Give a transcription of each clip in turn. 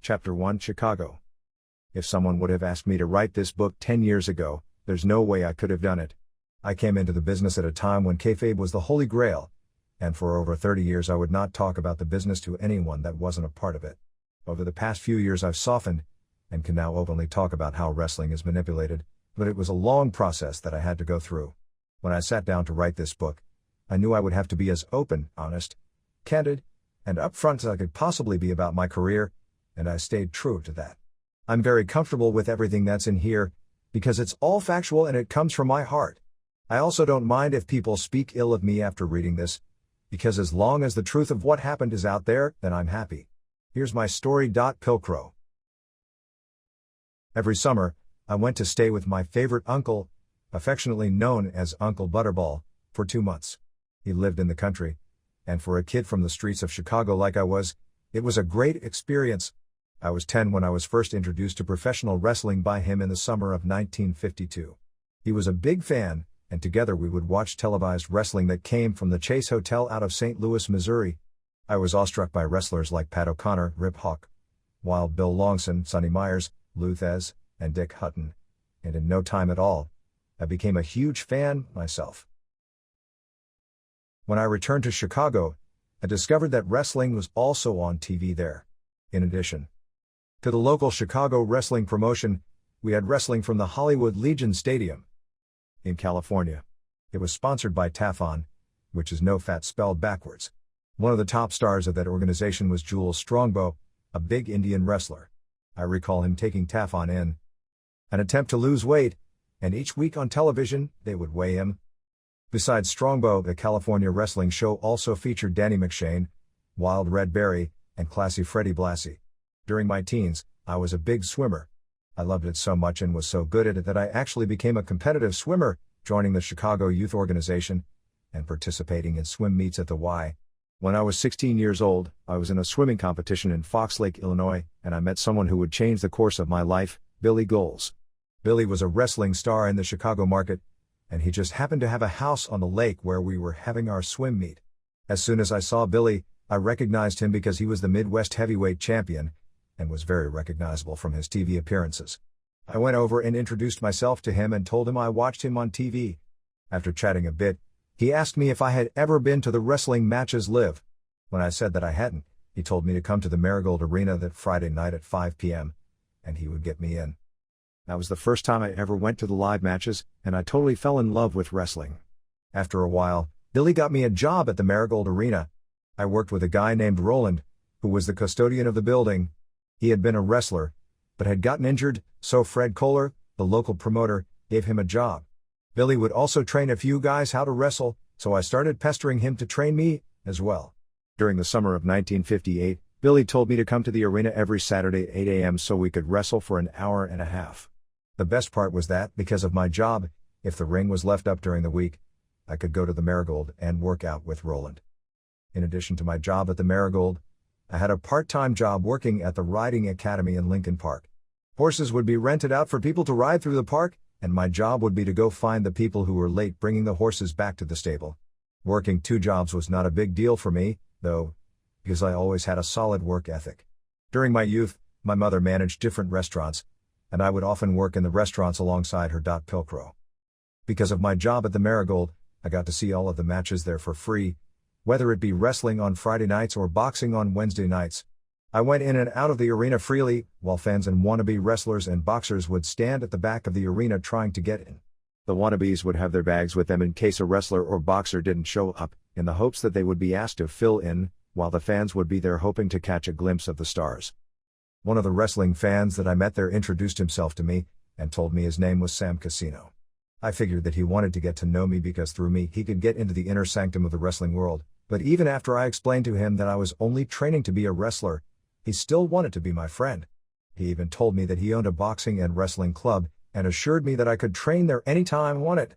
Chapter 1 Chicago. If someone would have asked me to write this book 10 years ago, there's no way I could have done it. I came into the business at a time when kayfabe was the holy grail, and for over 30 years I would not talk about the business to anyone that wasn't a part of it. Over the past few years I've softened, and can now openly talk about how wrestling is manipulated, but it was a long process that I had to go through. When I sat down to write this book, I knew I would have to be as open, honest, candid, and upfront as I could possibly be about my career, and I stayed true to that. I'm very comfortable with everything that's in here, because it's all factual and it comes from my heart. I also don't mind if people speak ill of me after reading this, because as long as the truth of what happened is out there, then I'm happy. Here's my story. Pilcrow. Every summer, I went to stay with my favorite uncle, affectionately known as Uncle Butterball, for 2 months. He lived in the country, and for a kid from the streets of Chicago like I was, it was a great experience. I was 10 when I was first introduced to professional wrestling by him in the summer of 1952. He was a big fan, and together we would watch televised wrestling that came from the Chase Hotel out of St. Louis, Missouri. I was awestruck by wrestlers like Pat O'Connor, Rip Hawk, Wild Bill Longson, Sonny Myers, Lou Thez, and Dick Hutton, and in no time at all, I became a huge fan myself. When I returned to Chicago, I discovered that wrestling was also on TV there. In addition to the local Chicago wrestling promotion, we had wrestling from the Hollywood Legion Stadium in California. It was sponsored by Teffer, which is no fat spelled backwards. One of the top stars of that organization was Jules Strongbow, a big Indian wrestler. I recall him taking Teffer in an attempt to lose weight, and each week on television, they would weigh him. Besides Strongbow, the California wrestling show also featured Danny McShane, Wild Red Berry, and Classy Freddie Blassie. During my teens, I was a big swimmer. I loved it so much and was so good at it that I actually became a competitive swimmer, joining the Chicago Youth Organization and participating in swim meets at the Y. When I was 16 years old, I was in a swimming competition in Fox Lake, Illinois, and I met someone who would change the course of my life, Billy Goals. Billy was a wrestling star in the Chicago market, and he just happened to have a house on the lake where we were having our swim meet. As soon as I saw Billy, I recognized him because he was the Midwest heavyweight champion, and was very recognizable from his TV appearances. I went over and introduced myself to him and told him I watched him on TV. After chatting a bit, he asked me if I had ever been to the wrestling matches live. When I said that I hadn't, he told me to come to the Marigold Arena that Friday night at 5 p.m., and he would get me in. That was the first time I ever went to the live matches, and I totally fell in love with wrestling. After a while, Billy got me a job at the Marigold Arena. I worked with a guy named Roland, who was the custodian of the building. He had been a wrestler, but had gotten injured, so Fred Kohler, the local promoter, gave him a job. Billy would also train a few guys how to wrestle, so I started pestering him to train me, as well. During the summer of 1958, Billy told me to come to the arena every Saturday at 8 a.m. so we could wrestle for an hour and a half. The best part was that, because of my job, if the ring was left up during the week, I could go to the Marigold and work out with Roland. In addition to my job at the Marigold, I had a part-time job working at the Riding Academy in Lincoln Park. Horses would be rented out for people to ride through the park, and my job would be to go find the people who were late bringing the horses back to the stable. Working 2 jobs was not a big deal for me, though, because I always had a solid work ethic. During my youth, my mother managed different restaurants, and I would often work in the restaurants alongside her. Pilcrow. Because of my job at the Marigold, I got to see all of the matches there for free, whether it be wrestling on Friday nights or boxing on Wednesday nights. I went in and out of the arena freely, while fans and wannabe wrestlers and boxers would stand at the back of the arena trying to get in. The wannabes would have their bags with them in case a wrestler or boxer didn't show up, in the hopes that they would be asked to fill in, while the fans would be there hoping to catch a glimpse of the stars. One of the wrestling fans that I met there introduced himself to me, and told me his name was Sam Casino. I figured that he wanted to get to know me because through me he could get into the inner sanctum of the wrestling world, but even after I explained to him that I was only training to be a wrestler, he still wanted to be my friend. He even told me that he owned a boxing and wrestling club, and assured me that I could train there anytime I wanted.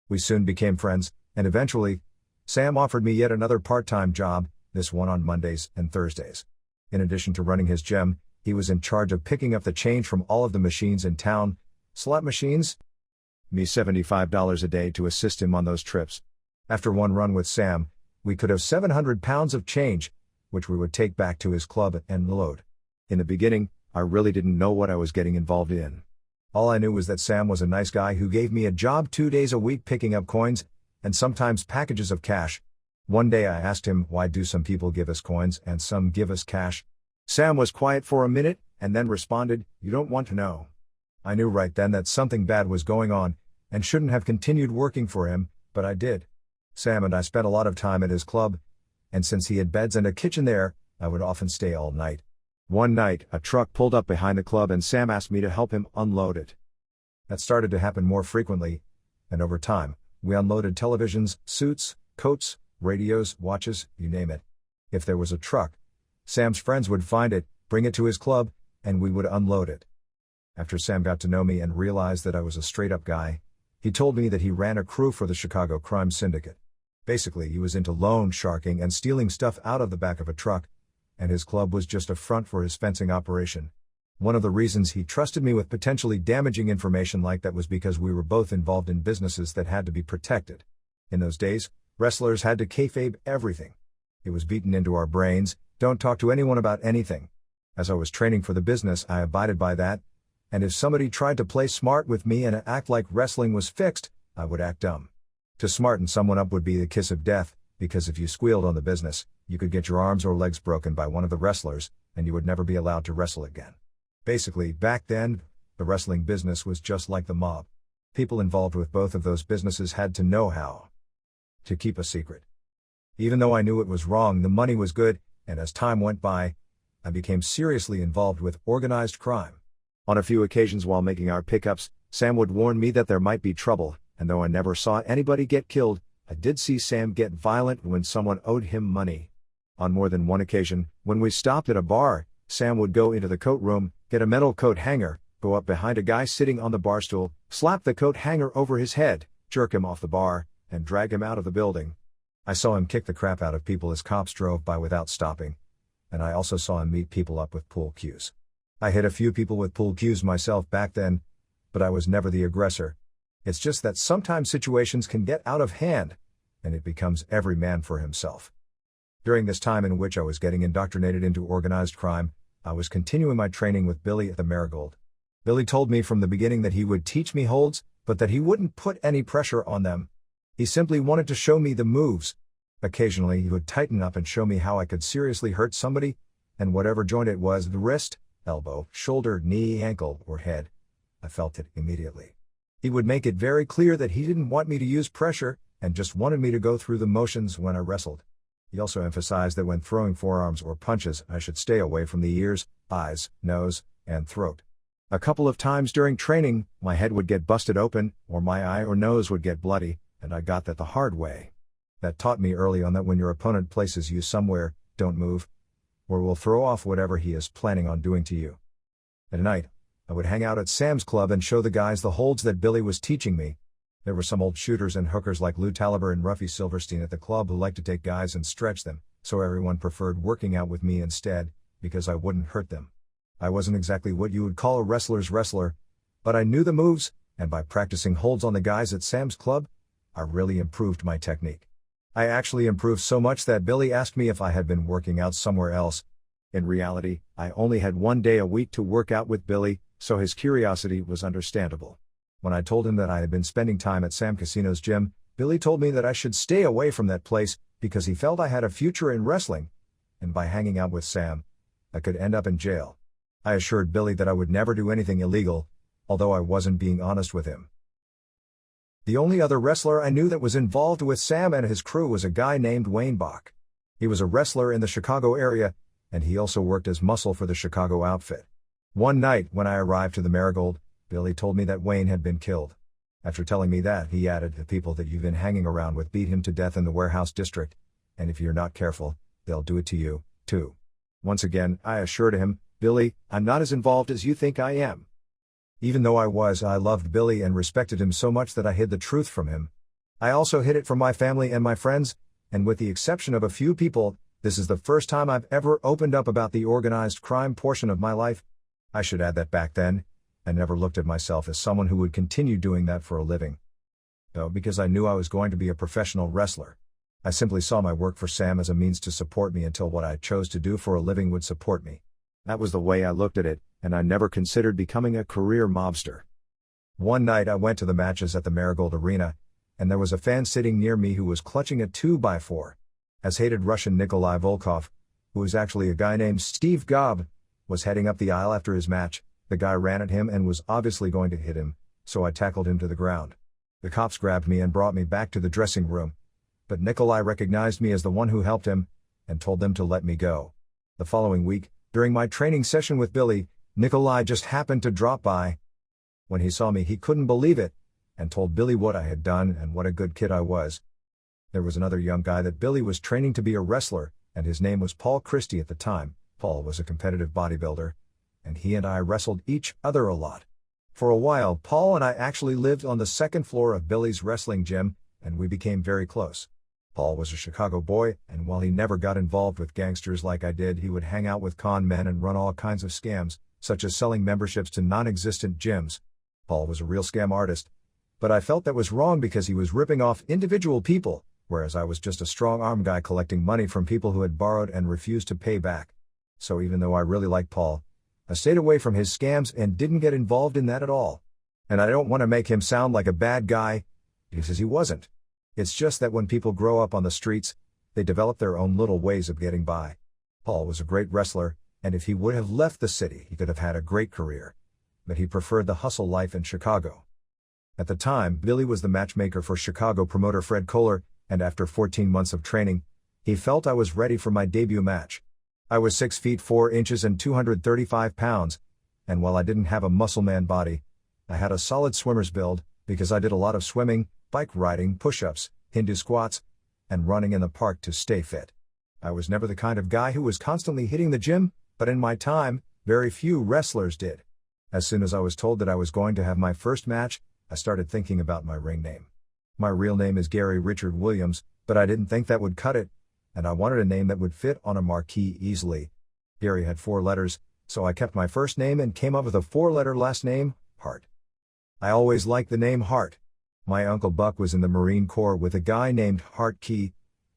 We soon became friends, and eventually, Sam offered me yet another part-time job, this one on Mondays and Thursdays. In addition to running his gym, he was in charge of picking up the change from all of the machines in town, slot machines. Me $75 a day to assist him on those trips. After one run with Sam, we could have 700 pounds of change, which we would take back to his club and load. In the beginning, I really didn't know what I was getting involved in. All I knew was that Sam was a nice guy who gave me a job 2 days a week picking up coins, and sometimes packages of cash. One day I asked him, why do some people give us coins and some give us cash? Sam was quiet for a minute, and then responded, you don't want to know. I knew right then that something bad was going on, and shouldn't have continued working for him, but I did. Sam and I spent a lot of time at his club, and since he had beds and a kitchen there, I would often stay all night. One night, a truck pulled up behind the club and Sam asked me to help him unload it. That started to happen more frequently, and over time, we unloaded televisions, suits, coats, radios, watches, you name it. If there was a truck, Sam's friends would find it, bring it to his club, and we would unload it. After Sam got to know me and realized that I was a straight-up guy, he told me that he ran a crew for the Chicago crime syndicate. Basically, he was into loan sharking and stealing stuff out of the back of a truck, and his club was just a front for his fencing operation. One of the reasons he trusted me with potentially damaging information like that was because we were both involved in businesses that had to be protected. In those days, wrestlers had to kayfabe everything. It was beaten into our brains, don't talk to anyone about anything. As I was training for the business, I abided by that, and if somebody tried to play smart with me and act like wrestling was fixed, I would act dumb. To smarten someone up would be the kiss of death, because if you squealed on the business, you could get your arms or legs broken by one of the wrestlers, and you would never be allowed to wrestle again. Basically, back then, the wrestling business was just like the mob. People involved with both of those businesses had to know how to keep a secret. Even though I knew it was wrong, the money was good, and as time went by, I became seriously involved with organized crime. On a few occasions while making our pickups, Sam would warn me that there might be trouble, and though I never saw anybody get killed, I did see Sam get violent when someone owed him money. On more than one occasion, when we stopped at a bar, Sam would go into the coat room, get a metal coat hanger, go up behind a guy sitting on the bar stool, slap the coat hanger over his head, jerk him off the bar, and drag him out of the building. I saw him kick the crap out of people as cops drove by without stopping, and I also saw him meet people up with pool cues. I hit a few people with pool cues myself back then, but I was never the aggressor. It's just that sometimes situations can get out of hand, and it becomes every man for himself. During this time in which I was getting indoctrinated into organized crime, I was continuing my training with Billy at the Marigold. Billy told me from the beginning that he would teach me holds, but that he wouldn't put any pressure on them. He simply wanted to show me the moves. Occasionally he would tighten up and show me how I could seriously hurt somebody, and whatever joint it was, the wrist, elbow, shoulder, knee, ankle, or head, I felt it immediately. He would make it very clear that he didn't want me to use pressure, and just wanted me to go through the motions when I wrestled. He also emphasized that when throwing forearms or punches, I should stay away from the ears, eyes, nose, and throat. A couple of times during training, my head would get busted open, or my eye or nose would get bloody, and I got that the hard way. That taught me early on that when your opponent places you somewhere, don't move, or will throw off whatever he is planning on doing to you. At night, I would hang out at Sam's club and show the guys the holds that Billy was teaching me. There were some old shooters and hookers like Lou Taliber and Ruffy Silverstein at the club who liked to take guys and stretch them, so everyone preferred working out with me instead, because I wouldn't hurt them. I wasn't exactly what you would call a wrestler's wrestler, but I knew the moves, and by practicing holds on the guys at Sam's club, I really improved my technique. I actually improved so much that Billy asked me if I had been working out somewhere else. In reality, I only had 1 day a week to work out with Billy, so his curiosity was understandable. When I told him that I had been spending time at Sam Casino's gym, Billy told me that I should stay away from that place because he felt I had a future in wrestling, and by hanging out with Sam, I could end up in jail. I assured Billy that I would never do anything illegal, although I wasn't being honest with him. The only other wrestler I knew that was involved with Sam and his crew was a guy named Dwayne Bach. He was a wrestler in the Chicago area, and he also worked as muscle for the Chicago outfit. One night when I arrived to the Marigold, Billy told me that Wayne had been killed. After telling me that, he added, the people that you've been hanging around with beat him to death in the warehouse district, and if you're not careful, they'll do it to you, too. Once again, I assured him, Billy, I'm not as involved as you think I am. Even though I loved Billy and respected him so much that I hid the truth from him. I also hid it from my family and my friends, and with the exception of a few people, this is the first time I've ever opened up about the organized crime portion of my life. I should add that back then, I never looked at myself as someone who would continue doing that for a living. Though because I knew I was going to be a professional wrestler. I simply saw my work for Sam as a means to support me until what I chose to do for a living would support me. That was the way I looked at it, and I never considered becoming a career mobster. One night I went to the matches at the Marigold Arena, and there was a fan sitting near me who was clutching a 2x4. As hated Russian Nikolai Volkov, who was actually a guy named Steve Gobb, was heading up the aisle after his match, the guy ran at him and was obviously going to hit him, so I tackled him to the ground. The cops grabbed me and brought me back to the dressing room, but Nikolai recognized me as the one who helped him, and told them to let me go. The following week, during my training session with Billy, Nikolai just happened to drop by. When he saw me, he couldn't believe it, and told Billy what I had done and what a good kid I was. There was another young guy that Billy was training to be a wrestler, and his name was Paul Christie at the time. Paul was a competitive bodybuilder, and he and I wrestled each other a lot. For a while, Paul and I actually lived on the second floor of Billy's wrestling gym, and we became very close. Paul was a Chicago boy, and while he never got involved with gangsters like I did, he would hang out with con men and run all kinds of scams, such as selling memberships to non-existent gyms. Paul was a real scam artist, but I felt that was wrong because he was ripping off individual people, whereas I was just a strong-arm guy collecting money from people who had borrowed and refused to pay back. So even though I really liked Paul, I stayed away from his scams and didn't get involved in that at all. And I don't want to make him sound like a bad guy, because he wasn't. It's just that when people grow up on the streets, they develop their own little ways of getting by. Paul was a great wrestler, and if he would have left the city, he could have had a great career. But he preferred the hustle life in Chicago. At the time, Billy was the matchmaker for Chicago promoter Fred Kohler, and after 14 months of training, he felt I was ready for my debut match. I was 6 feet 4 inches and 235 pounds, and while I didn't have a muscle man body, I had a solid swimmer's build, because I did a lot of swimming, bike riding, push-ups, Hindu squats, and running in the park to stay fit. I was never the kind of guy who was constantly hitting the gym, but in my time, very few wrestlers did. As soon as I was told that I was going to have my first match, I started thinking about my ring name. My real name is Gary Richard Williams, but I didn't think that would cut it, and I wanted a name that would fit on a marquee easily. Gary had 4 letters, so I kept my first name and came up with a 4-letter last name, Hart. I always liked the name Hart. My Uncle Buck was in the Marine Corps with a guy named Hart Key,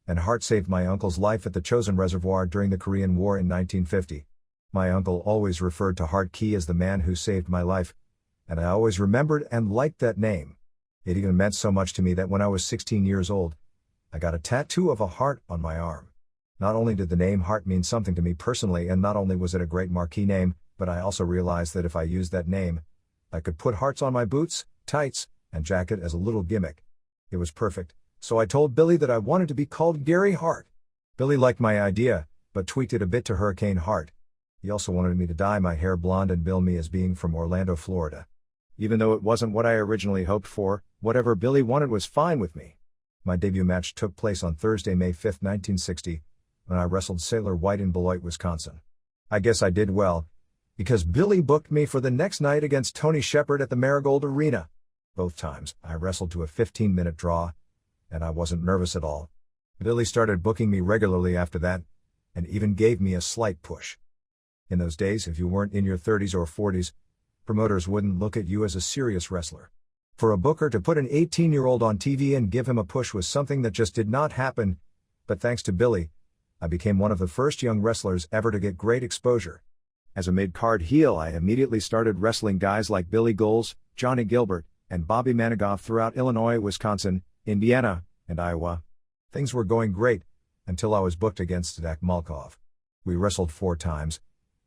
and Hart saved my uncle's life at the Chosin Reservoir during the Korean War in 1950. My uncle always referred to Hart Key as the man who saved my life, and I always remembered and liked that name. It even meant so much to me that when I was 16 years old, I got a tattoo of a heart on my arm. Not only did the name Hart mean something to me personally, and not only was it a great marquee name, but I also realized that if I used that name, I could put hearts on my boots, tights, and jacket as a little gimmick. It was perfect, so I told Billy that I wanted to be called Gary Hart. Billy liked my idea, but tweaked it a bit to Hurricane Hart. He also wanted me to dye my hair blonde and bill me as being from Orlando, Florida. Even though it wasn't what I originally hoped for, whatever Billy wanted was fine with me. My debut match took place on Thursday, May 5, 1960, when I wrestled Sailor White in Beloit, Wisconsin. I guess I did well, because Billy booked me for the next night against Tony Shepard at the Marigold Arena. Both times, I wrestled to a 15-minute draw, and I wasn't nervous at all. Billy started booking me regularly after that, and even gave me a slight push. In those days, if you weren't in your 30s or 40s, promoters wouldn't look at you as a serious wrestler. For a booker to put an 18-year-old on TV and give him a push was something that just did not happen, but thanks to Billy, I became one of the first young wrestlers ever to get great exposure. As a mid-card heel, I immediately started wrestling guys like Billy Goals, Johnny Gilbert, and Bobby Manigoff throughout Illinois, Wisconsin, Indiana, and Iowa. Things were going great, until I was booked against Zach Malkov. We wrestled 4 times,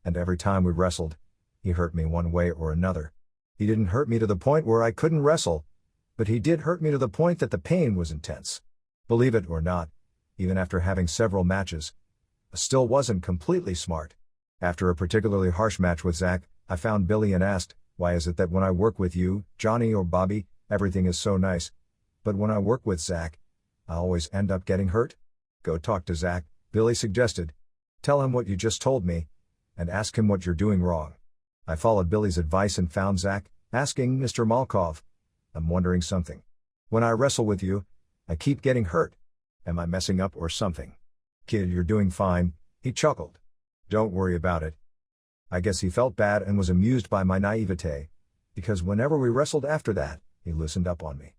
and every time we wrestled, he hurt me one way or another. He didn't hurt me to the point where I couldn't wrestle, but he did hurt me to the point that the pain was intense. Believe it or not, even after having several matches, I still wasn't completely smart. After a particularly harsh match with Zach, I found Billy and asked, "Why is it that when I work with you, Johnny or Bobby, everything is so nice, but when I work with Zach, I always end up getting hurt?" "Go talk to Zach," Billy suggested. "Tell him what you just told me, and ask him what you're doing wrong." I followed Billy's advice and found Zach, asking, "Mr. Malkov, I'm wondering something. When I wrestle with you, I keep getting hurt. Am I messing up or something?" "Kid, you're doing fine," he chuckled. "Don't worry about it." I guess he felt bad and was amused by my naivete, because whenever we wrestled after that, he loosened up on me.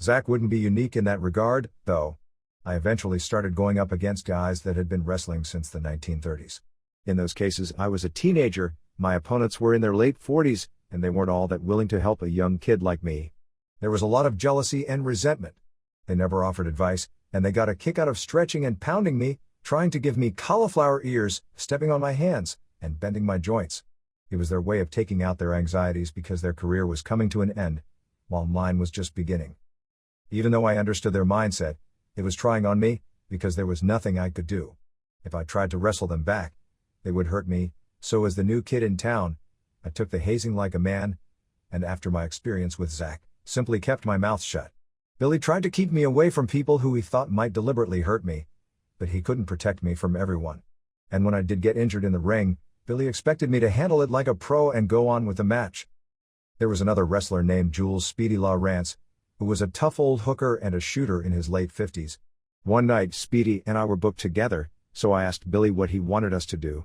Zach wouldn't be unique in that regard, though. I eventually started going up against guys that had been wrestling since the 1930s. In those cases, I was a teenager, my opponents were in their late 40s, and they weren't all that willing to help a young kid like me. There was a lot of jealousy and resentment. They never offered advice, and they got a kick out of stretching and pounding me, trying to give me cauliflower ears, stepping on my hands, and bending my joints. It was their way of taking out their anxieties because their career was coming to an end, while mine was just beginning. Even though I understood their mindset, it was trying on me, because there was nothing I could do. If I tried to wrestle them back, they would hurt me, so as the new kid in town, I took the hazing like a man, and after my experience with Zach, simply kept my mouth shut. Billy tried to keep me away from people who he thought might deliberately hurt me, but he couldn't protect me from everyone. And when I did get injured in the ring, Billy expected me to handle it like a pro and go on with the match. There was another wrestler named Jules Speedy Lawrence, who was a tough old hooker and a shooter in his late 50s. One night, Speedy and I were booked together, so I asked Billy what he wanted us to do.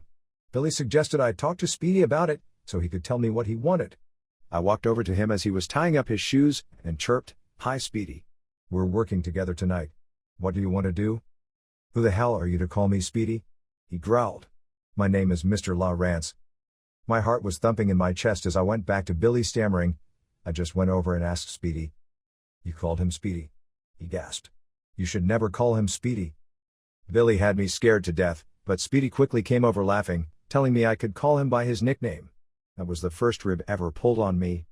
Billy suggested I talk to Speedy about it, so he could tell me what he wanted. I walked over to him as he was tying up his shoes, and chirped, "Hi Speedy. We're working together tonight. What do you want to do?" "Who the hell are you to call me Speedy?" he growled. "My name is Mr. Lawrence." My heart was thumping in my chest as I went back to Billy stammering. I just went over and asked Speedy. "You called him Speedy?" he gasped. "You should never call him Speedy." Billy had me scared to death, but Speedy quickly came over laughing, telling me I could call him by his nickname. That was the first rib ever pulled on me.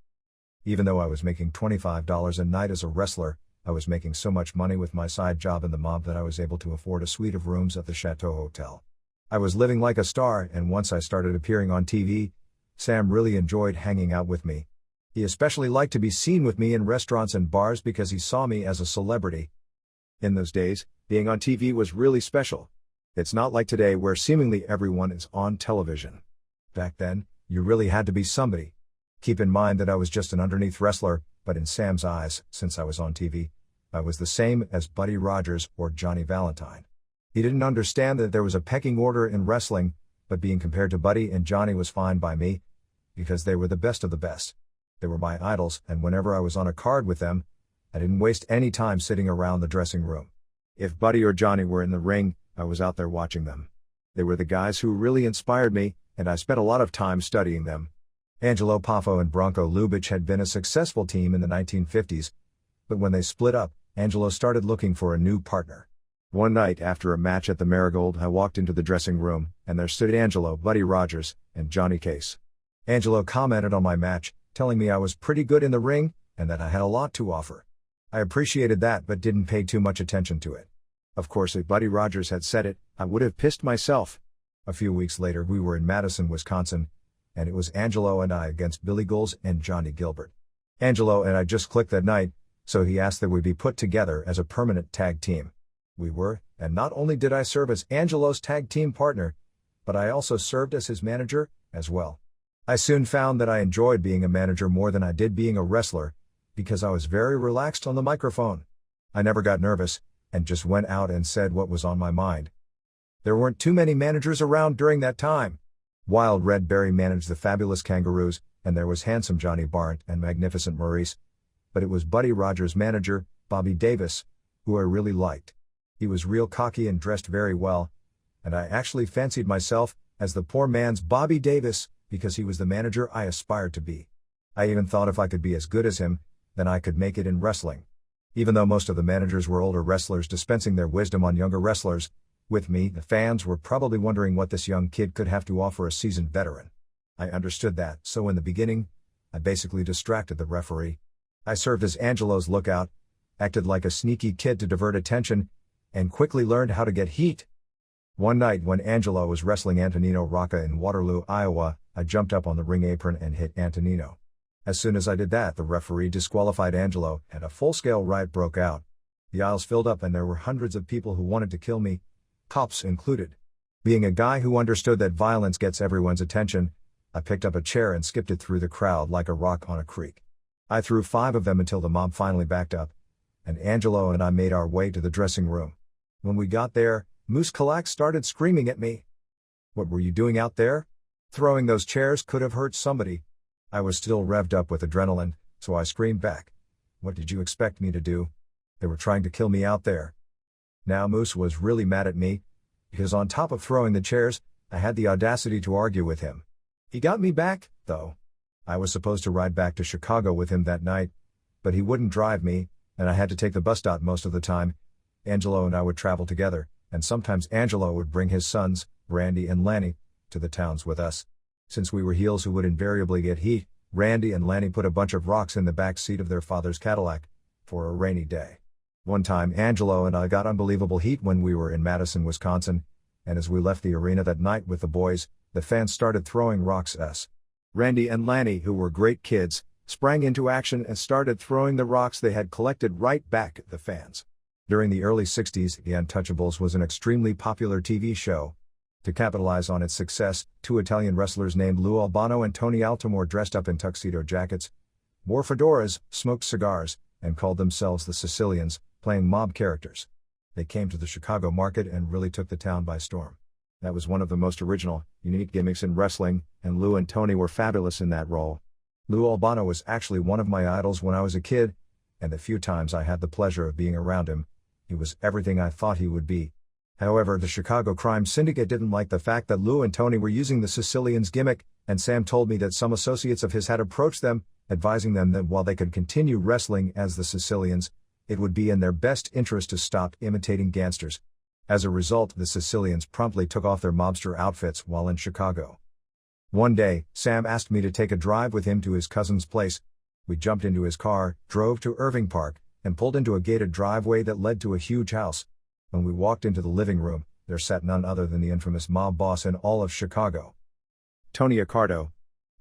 Even though I was making $25 a night as a wrestler, I was making so much money with my side job in the mob that I was able to afford a suite of rooms at the Chateau Hotel. I was living like a star, and once I started appearing on TV, Sam really enjoyed hanging out with me. He especially liked to be seen with me in restaurants and bars because he saw me as a celebrity. In those days, being on TV was really special. It's not like today where seemingly everyone is on television. Back then, you really had to be somebody. Keep in mind that I was just an underneath wrestler, but in Sam's eyes, since I was on TV, I was the same as Buddy Rogers or Johnny Valentine. He didn't understand that there was a pecking order in wrestling, but being compared to Buddy and Johnny was fine by me, because they were the best of the best. They were my idols, and whenever I was on a card with them, I didn't waste any time sitting around the dressing room. If Buddy or Johnny were in the ring, I was out there watching them. They were the guys who really inspired me, and I spent a lot of time studying them. Angelo Poffo and Bronco Lubitsch had been a successful team in the 1950s, but when they split up, Angelo started looking for a new partner. One night after a match at the Marigold, I walked into the dressing room, and there stood Angelo, Buddy Rogers, and Johnny Case. Angelo commented on my match, telling me I was pretty good in the ring, and that I had a lot to offer. I appreciated that but didn't pay too much attention to it. Of course, if Buddy Rogers had said it, I would have pissed myself. A few weeks later we were in Madison, Wisconsin, and it was Angelo and I against Billy Gulls and Johnny Gilbert. Angelo and I just clicked that night, so he asked that we be put together as a permanent tag team. We were, and not only did I serve as Angelo's tag team partner, but I also served as his manager, as well. I soon found that I enjoyed being a manager more than I did being a wrestler, because I was very relaxed on the microphone. I never got nervous, and just went out and said what was on my mind. There weren't too many managers around during that time. Wild Red Berry managed the Fabulous Kangaroos, and there was Handsome Johnny Barnett and Magnificent Maurice. But it was Buddy Rogers' manager, Bobby Davis, who I really liked. He was real cocky and dressed very well, and I actually fancied myself as the poor man's Bobby Davis, because he was the manager I aspired to be. I even thought if I could be as good as him, then I could make it in wrestling. Even though most of the managers were older wrestlers dispensing their wisdom on younger wrestlers, with me, the fans were probably wondering what this young kid could have to offer a seasoned veteran. I understood that, so in the beginning, I basically distracted the referee. I served as Angelo's lookout, acted like a sneaky kid to divert attention, and quickly learned how to get heat. One night when Angelo was wrestling Antonino Rocca in Waterloo, Iowa, I jumped up on the ring apron and hit Antonino. As soon as I did that, the referee disqualified Angelo, and a full-scale riot broke out. The aisles filled up and there were hundreds of people who wanted to kill me, cops included. Being a guy who understood that violence gets everyone's attention, I picked up a chair and skipped it through the crowd like a rock on a creek. I threw 5 of them until the mob finally backed up, and Angelo and I made our way to the dressing room. When we got there, Moose Kalak started screaming at me. "What were you doing out there? Throwing those chairs could have hurt somebody." I was still revved up with adrenaline, so I screamed back, "What did you expect me to do? They were trying to kill me out there." Now Moose was really mad at me, because on top of throwing the chairs, I had the audacity to argue with him. He got me back, though. I was supposed to ride back to Chicago with him that night, but he wouldn't drive me, and I had to take the bus. Most of the time, Angelo and I would travel together, and sometimes Angelo would bring his sons, Randy and Lanny, to the towns with us. Since we were heels who would invariably get heat, Randy and Lanny put a bunch of rocks in the back seat of their father's Cadillac for a rainy day. One time Angelo and I got unbelievable heat when we were in Madison, Wisconsin, and as we left the arena that night with the boys, the fans started throwing rocks at us. Randy and Lanny, who were great kids, sprang into action and started throwing the rocks they had collected right back at the fans. During the early 60s, The Untouchables was an extremely popular TV show. To capitalize on its success, two Italian wrestlers named Lou Albano and Tony Altomore dressed up in tuxedo jackets, wore fedoras, smoked cigars, and called themselves the Sicilians, playing mob characters. They came to the Chicago market and really took the town by storm. That was one of the most original, unique gimmicks in wrestling, and Lou and Tony were fabulous in that role. Lou Albano was actually one of my idols when I was a kid, and the few times I had the pleasure of being around him, he was everything I thought he would be. However, the Chicago crime syndicate didn't like the fact that Lou and Tony were using the Sicilians gimmick, and Sam told me that some associates of his had approached them, advising them that while they could continue wrestling as the Sicilians, it would be in their best interest to stop imitating gangsters. As a result, the Sicilians promptly took off their mobster outfits while in Chicago. One day, Sam asked me to take a drive with him to his cousin's place. We jumped into his car, drove to Irving Park, and pulled into a gated driveway that led to a huge house. When we walked into the living room, there sat none other than the infamous mob boss in all of Chicago, Tony Accardo.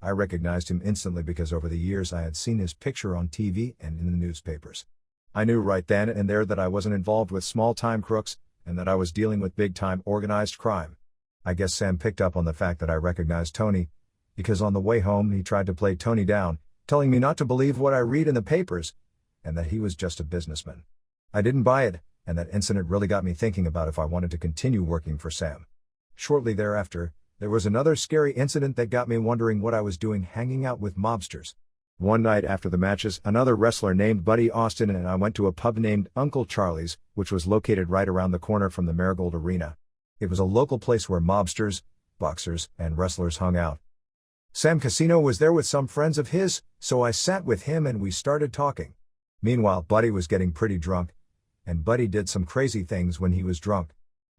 I recognized him instantly because over the years I had seen his picture on TV and in the newspapers. I knew right then and there that I wasn't involved with small-time crooks, and that I was dealing with big-time organized crime. I guess Sam picked up on the fact that I recognized Tony, because on the way home he tried to play Tony down, telling me not to believe what I read in the papers, and that he was just a businessman. I didn't buy it, and that incident really got me thinking about if I wanted to continue working for Sam. Shortly thereafter, there was another scary incident that got me wondering what I was doing hanging out with mobsters. One night after the matches, another wrestler named Buddy Austin and I went to a pub named Uncle Charlie's, which was located right around the corner from the Marigold Arena. It was a local place where mobsters, boxers, and wrestlers hung out. Sam Casino was there with some friends of his, so I sat with him and we started talking. Meanwhile, Buddy was getting pretty drunk, and Buddy did some crazy things when he was drunk.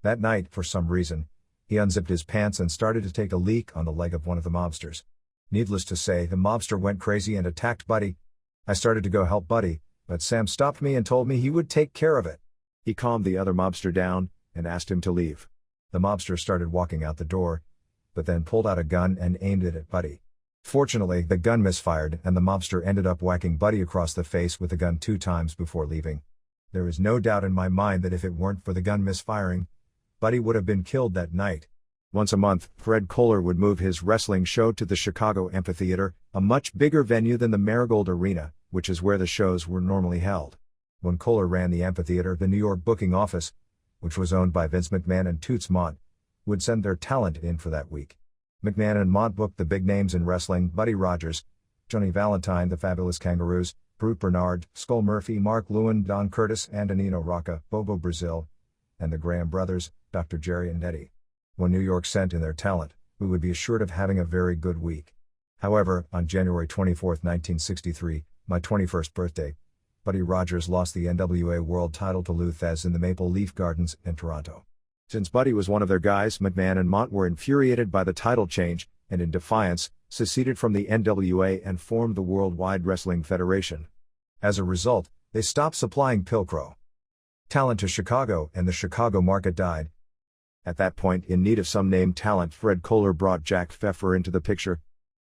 That night, for some reason, he unzipped his pants and started to take a leak on the leg of one of the mobsters. Needless to say, the mobster went crazy and attacked Buddy. I started to go help Buddy, but Sam stopped me and told me he would take care of it. He calmed the other mobster down and asked him to leave. The mobster started walking out the door, but then pulled out a gun and aimed it at Buddy. Fortunately, the gun misfired and the mobster ended up whacking Buddy across the face with the gun 2 times before leaving. There is no doubt in my mind that if it weren't for the gun misfiring, Buddy would have been killed that night. Once a month, Fred Kohler would move his wrestling show to the Chicago Amphitheater, a much bigger venue than the Marigold Arena, which is where the shows were normally held. When Kohler ran the amphitheater, the New York booking office, which was owned by Vince McMahon and Toots Mondt, would send their talent in for that week. McMahon and Mondt booked the big names in wrestling: Buddy Rogers, Johnny Valentine, the Fabulous Kangaroos, Brute Bernard, Skull Murphy, Mark Lewin, Don Curtis, Antonino Rocca, Bobo Brazil, and the Graham brothers, Dr. Jerry and Eddie. When New York sent in their talent, we would be assured of having a very good week. However, on January 24, 1963, my 21st birthday, Buddy Rogers lost the NWA World title to Lou Thesz in the Maple Leaf Gardens in Toronto. Since Buddy was one of their guys, McMahon and Mondt were infuriated by the title change, and in defiance, seceded from the NWA and formed the Worldwide Wrestling Federation. As a result, they stopped supplying Pilcrow talent to Chicago, and the Chicago market died. At that point, in need of some name talent, Fred Kohler brought Jack Pfeffer into the picture.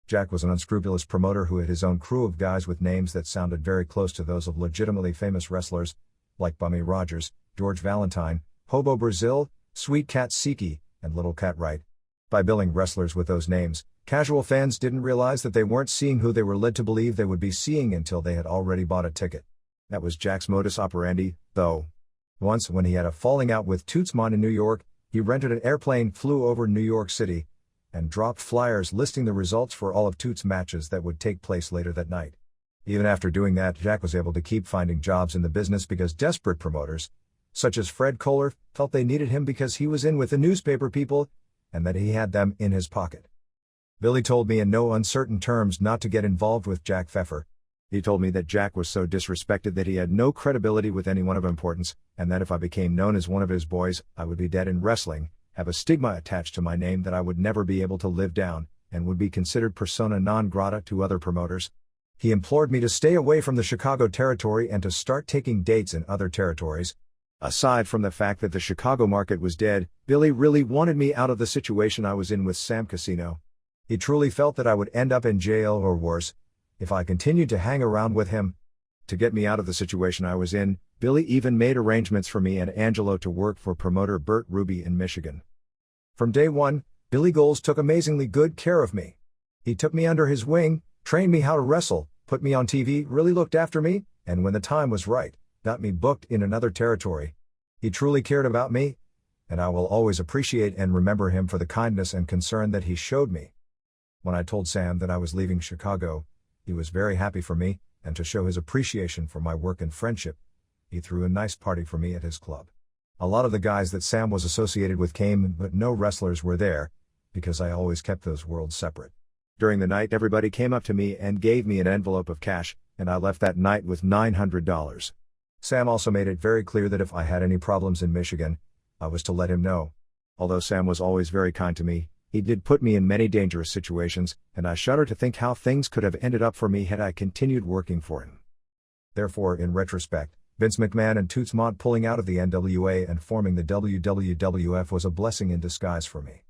Jack was an unscrupulous promoter who had his own crew of guys with names that sounded very close to those of legitimately famous wrestlers, like Bummy Rogers, George Valentine, Hobo Brazil, Sweet Cat Siki, and Little Cat Wright. By billing wrestlers with those names, casual fans didn't realize that they weren't seeing who they were led to believe they would be seeing until they had already bought a ticket. That was Jack's modus operandi, though. Once, when he had a falling out with Toots Mondt in New York, he rented an airplane, flew over New York City, and dropped flyers listing the results for all of Toots' matches that would take place later that night. Even after doing that, Jack was able to keep finding jobs in the business because desperate promoters, such as Fred Kohler, felt they needed him because he was in with the newspaper people, and that he had them in his pocket. Billy told me in no uncertain terms not to get involved with Jack Pfeffer. He told me that Jack was so disrespected that he had no credibility with anyone of importance, and that if I became known as one of his boys, I would be dead in wrestling, have a stigma attached to my name that I would never be able to live down, and would be considered persona non grata to other promoters. He implored me to stay away from the Chicago territory and to start taking dates in other territories. Aside from the fact that the Chicago market was dead, Billy really wanted me out of the situation I was in with Sam Casino. He truly felt that I would end up in jail or worse if I continued to hang around with him. To get me out of the situation I was in, Billy even made arrangements for me and Angelo to work for promoter Bert Ruby in Michigan. From day one, Billy Goals took amazingly good care of me. He took me under his wing, trained me how to wrestle, put me on TV, really looked after me, and when the time was right, got me booked in another territory. He truly cared about me, and I will always appreciate and remember him for the kindness and concern that he showed me. When I told Sam that I was leaving Chicago, he was very happy for me, and to show his appreciation for my work and friendship, he threw a nice party for me at his club. A lot of the guys that Sam was associated with came, but no wrestlers were there, because I always kept those worlds separate. During the night, everybody came up to me and gave me an envelope of cash, and I left that night with $900. Sam also made it very clear that if I had any problems in Michigan, I was to let him know. Although Sam was always very kind to me, he did put me in many dangerous situations, and I shudder to think how things could have ended up for me had I continued working for him. Therefore, in retrospect, Vince McMahon and Toots Mondt pulling out of the NWA and forming the WWF was a blessing in disguise for me.